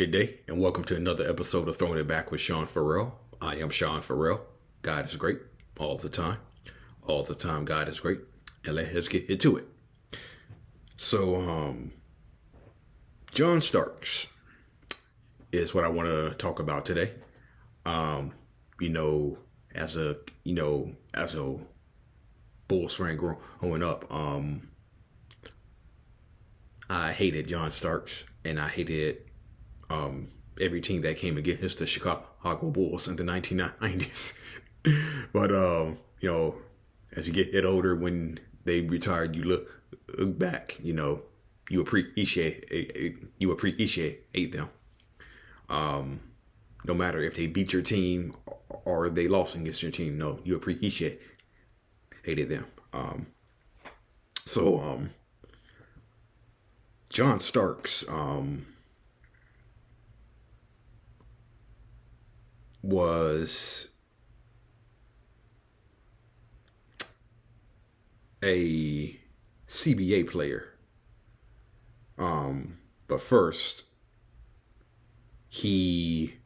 Good day, and welcome to another episode of Throwing It Back with Sean Farrell. I am Sean Farrell. God is great all the time. All the time, God is great. And let's get into it. So, John Starks is what I want to talk about today. As a Bulls fan growing up, I hated John Starks, and I hated every team that came against the Chicago Bulls in the 1990s. But as you get older, when they retired, you look back. You appreciate them. No matter if they beat your team or they lost against your team, no, you hated them. John Starks was a CBA player. But first, he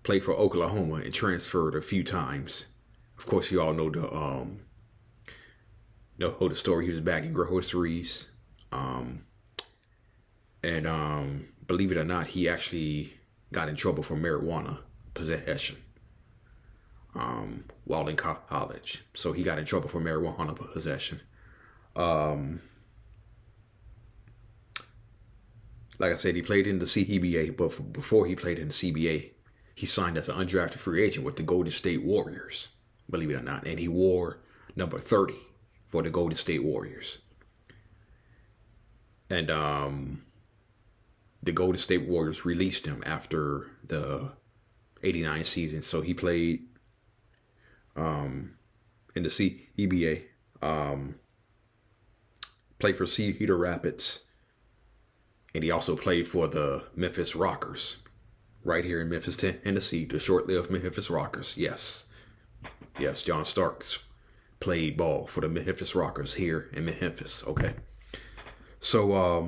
played for Oklahoma and transferred a few times. Of course, you all know the story. He was back in groceries. Believe it or not, he actually got in trouble for marijuana possession while in college. So he got in trouble for marijuana possession. Like I said, he played in the CBA, but before he played in the CBA, he signed as an undrafted free agent with the Golden State Warriors, believe it or not. And he wore number 30 for the Golden State Warriors. And the Golden State Warriors released him after the 89 season. So he played in the CBA, played for Cedar Rapids, and he also played for the Memphis Rockers right here in Memphis, Tennessee, the short-lived Memphis Rockers. Yes, John Starks played ball for the Memphis Rockers here in Memphis. Okay. So,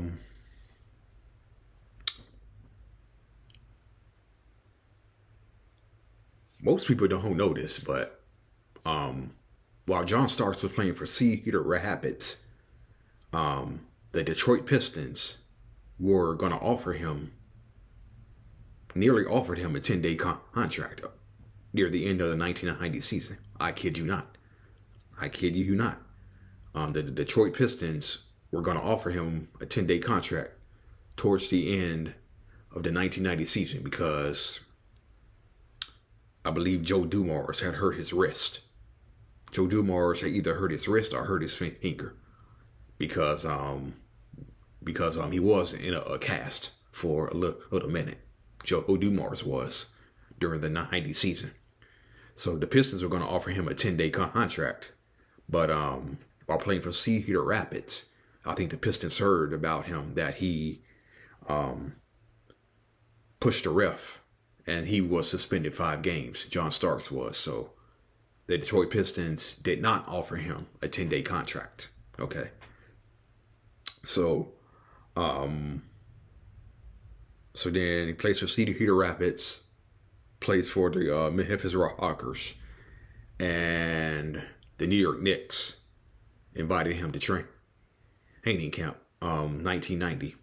most people don't know this, but while John Starks was playing for Cedar Rapids, the Detroit Pistons were going to nearly offered him a 10-day contract near the end of the 1990 season. I kid you not. The Detroit Pistons were going to offer him a 10-day contract towards the end of the 1990 season because I believe Joe Dumars had hurt his wrist. Joe Dumars had either hurt his wrist or hurt his finger because he was in a cast for a little minute. Joe Dumars was during the 90 season. So the Pistons were going to offer him a 10-day contract. But while playing for Cedar Rapids, I think the Pistons heard about him that he pushed a ref and he was suspended 5 games. John Starks was. So the Detroit Pistons did not offer him a 10-day contract. Okay. So then he plays for Cedar Rapids, plays for the Memphis Rockers, and the New York Knicks invited him to training camp, 1990.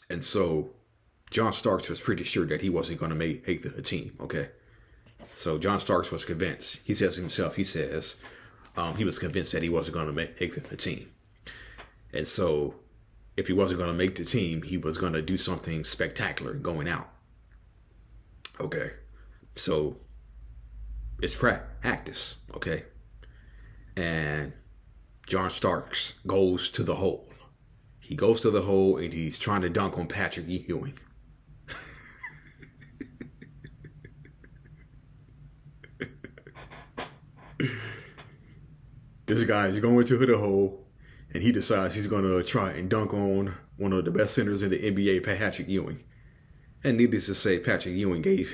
And so John Starks was pretty sure that he wasn't going to make the team. Okay. So John Starks was convinced. He says himself, he was convinced that he wasn't going to make the team. And so if he wasn't going to make the team, he was going to do something spectacular going out. Okay. So it's practice. Okay. And John Starks goes to the hole. He goes to the hole and he's trying to dunk on Patrick Ewing. This guy is going to the hole and he decides he's going to try and dunk on one of the best centers in the NBA, Patrick Ewing. And needless to say, Patrick Ewing gave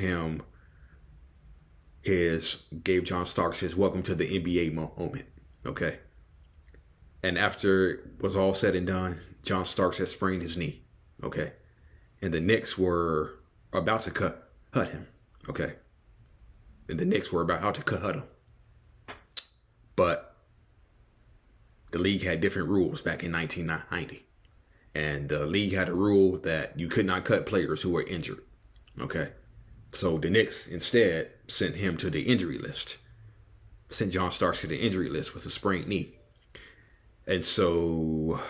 John Starks his welcome to the NBA moment. Okay. And after it was all said and done, John Starks had sprained his knee. Okay. and the Knicks were about to cut him. Okay, and the Knicks were about to cut him, but the league had different rules back in 1990, and the league had a rule that you could not cut players who were injured. Okay, so the Knicks instead sent him to the injury list, sent John Starks to the injury list with a sprained knee, and so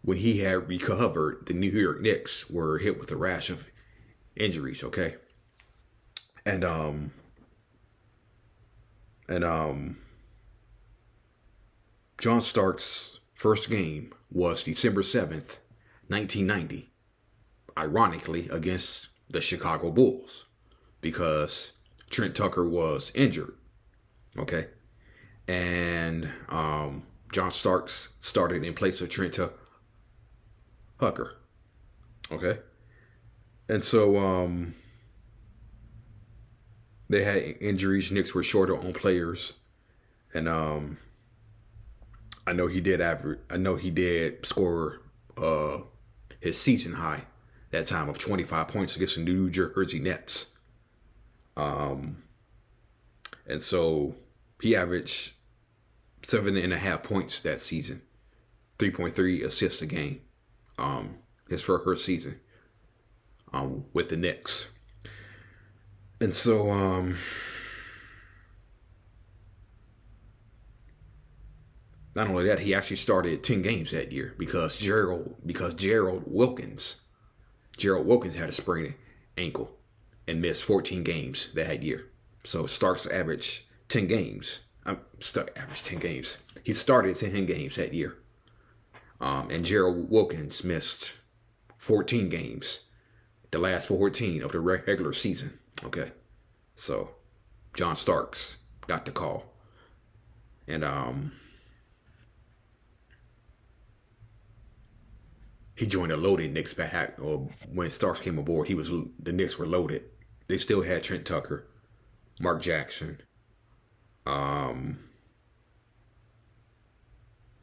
when he had recovered, the New York Knicks were hit with a rash of injuries. Okay, and John Starks' first game was December 7th, 1990, ironically against the Chicago Bulls, because Trent Tucker was injured. Okay, and John Starks started in place of Trent Tucker. Okay, and so they had injuries. Knicks were shorter on players, and I know he did score his season high that time of 25 points against the New Jersey Nets. And so he averaged 7.5 points that season, 3.3 assists a game. His first season with the Knicks. And so not only that, he actually started 10 games that year because Gerald Wilkins had a sprained ankle and missed 14 games that year. So Starks averaged 10 games. He started 10 games that year. And Gerald Wilkins missed 14 games, the last 14 of the regular season. Okay, so John Starks got the call, and he joined a loaded Knicks back. Or when Starks came aboard, the Knicks were loaded. They still had Trent Tucker, Mark Jackson,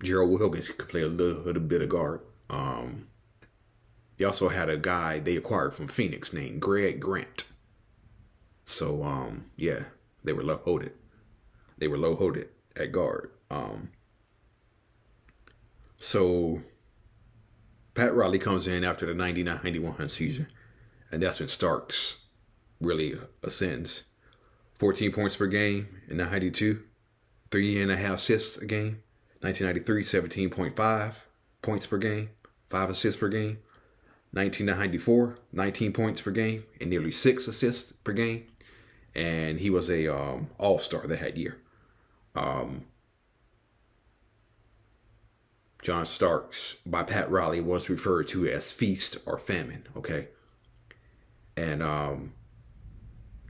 Gerald Wilkins could play a little bit of guard. They also had a guy they acquired from Phoenix named Greg Grant. So yeah, they were loaded. They were loaded at guard. So Pat Riley comes in after the 99-91 season, and that's when Starks really ascends. 14 points per game in 92, 3.5 assists a game. 1993, 17.5 points per game, 5 assists per game. 1994, 19 points per game and nearly 6 assists per game. And he was a all-star that year. John Starks, by Pat Riley, was referred to as feast or famine. Okay, and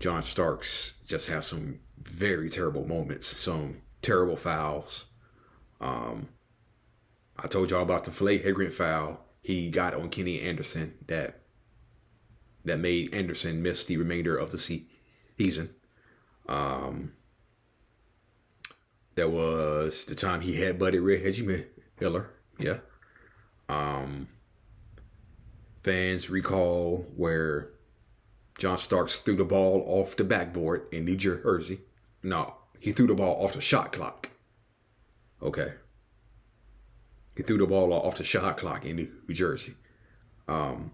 John Starks just has some very terrible moments, some terrible fouls. I told y'all about the flagrant foul he got on Kenny Anderson that made Anderson miss the remainder of the season. That was the time he had butted Reggie Miller. Yeah. Fans recall where John Starks threw the ball off the backboard in New Jersey. No, he threw the ball off the shot clock. Okay. He threw the ball off the shot clock in New Jersey. And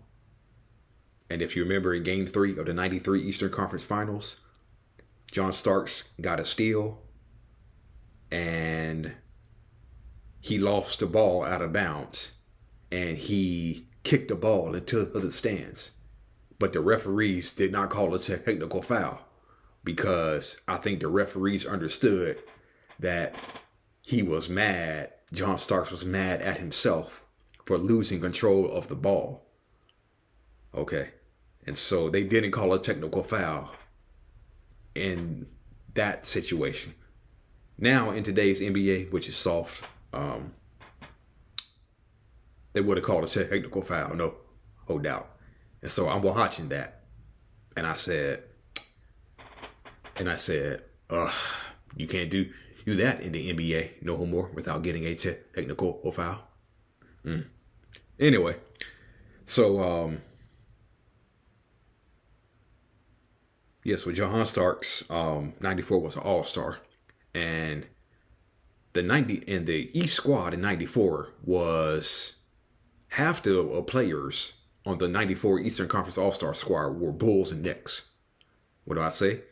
if you remember in Game 3 of the 93 Eastern Conference Finals, John Starks got a steal and he lost the ball out of bounds and he kicked the ball into the stands. But the referees did not call a technical foul because I think the referees understood that he was mad. John Starks was mad at himself for losing control of the ball. Okay. And so they didn't call a technical foul in that situation. Now in today's NBA, which is soft, they would have called a technical foul, no doubt. And so I'm watching that, and I said, you can't do that in the NBA no more without getting a technical foul. Anyway, so yeah, so John Starks, 94 was an all-star. And the East squad in 94 was half the players on the 94 Eastern Conference All-Star squad were Bulls and Knicks. What do I say?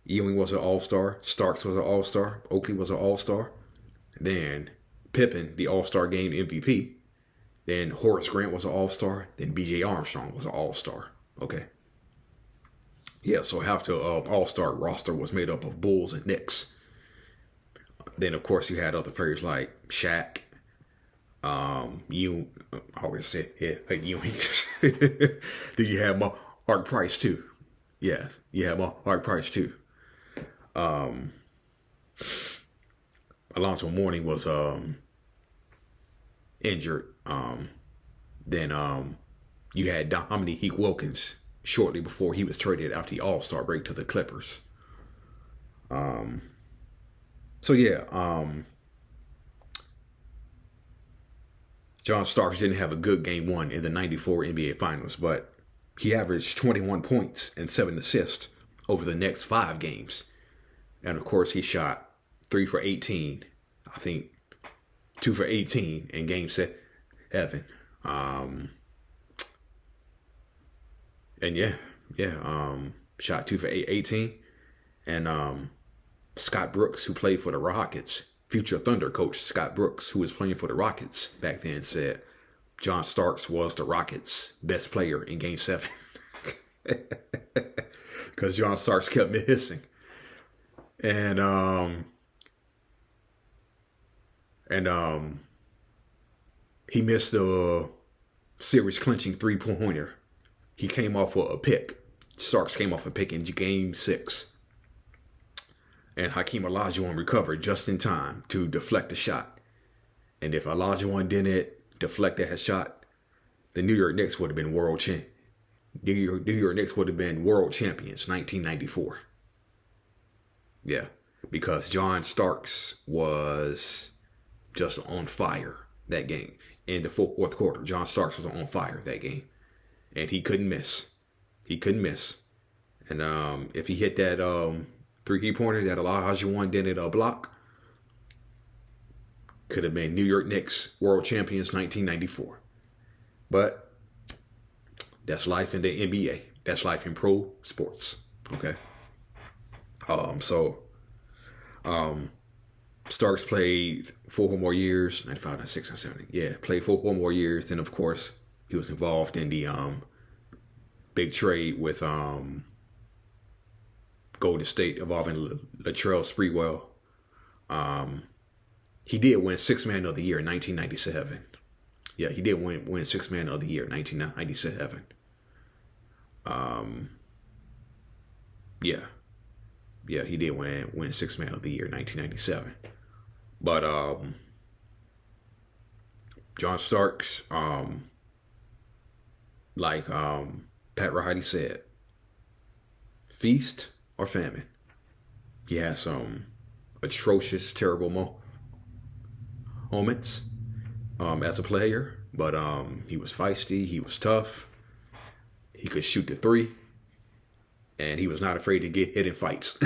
Ewing was an all-star. Starks was an all-star. Oakley was an all-star. Then Pippen, the all-star game MVP. Then Horace Grant was an all-star. Then B.J. Armstrong was an all-star. Okay. Yeah, so half the all-star roster was made up of Bulls and Knicks. Then, of course, you had other players like Shaq. You I always say, yeah, like Ewing. Then you have Mark Price too. Yeah, you have Mark Price too. Alonzo Mourning was injured. Then you had Dominique Heat Wilkins shortly before he was traded after the All-Star break to the Clippers. So yeah, John Starks didn't have a good game one in the 94 NBA Finals, but he averaged 21 points and 7 assists over the next 5 games. And of course, he shot 3 for 18, I think 2 for 18 in game 7. And shot 2 for 18. And Scott Brooks, who played for the Rockets, future Thunder coach Scott Brooks, who was playing for the Rockets back then, said John Starks was the Rockets' best player in Game 7. Because John Starks kept missing. And he missed the series clinching 3-pointer. He came off a pick. Starks came off a pick in Game 6. And Hakeem Olajuwon recovered just in time to deflect the shot. And if Olajuwon didn't deflect that shot, the New York Knicks would have been world champions. New York Knicks would have been world champions 1994. Yeah, because John Starks was just on fire that game. In the fourth quarter, John Starks was on fire that game. And he couldn't miss. And if he hit that 3-pointer that Olajuwon didn't block, could have been New York Knicks world champions 1994. But that's life in the NBA. That's life in pro sports. Okay. Starks played 4 more years, 95, 96, and 70. Yeah, played 4 more years. Then, of course, he was involved in the big trade with Golden State involving Latrell Sprewell. He did win 6th Man of the Year in 1997. Yeah, he did win 6th Man of the Year in 1997. Yeah, he did win 6th Man of the Year in 1997. But John Starks, like Pat Riley said, feast or famine. He had some atrocious, terrible moments as a player, but he was feisty, he was tough, he could shoot the 3, and he was not afraid to get hit in fights.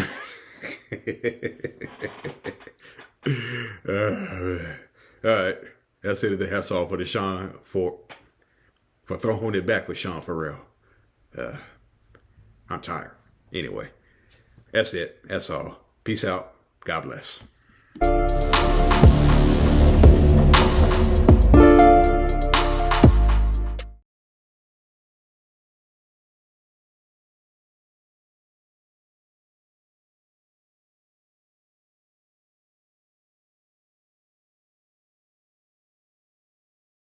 All right, that's it. That's all for the Sean for throwing it back with Sean Farrell. I'm tired. Anyway, that's it. That's all. Peace out. God bless.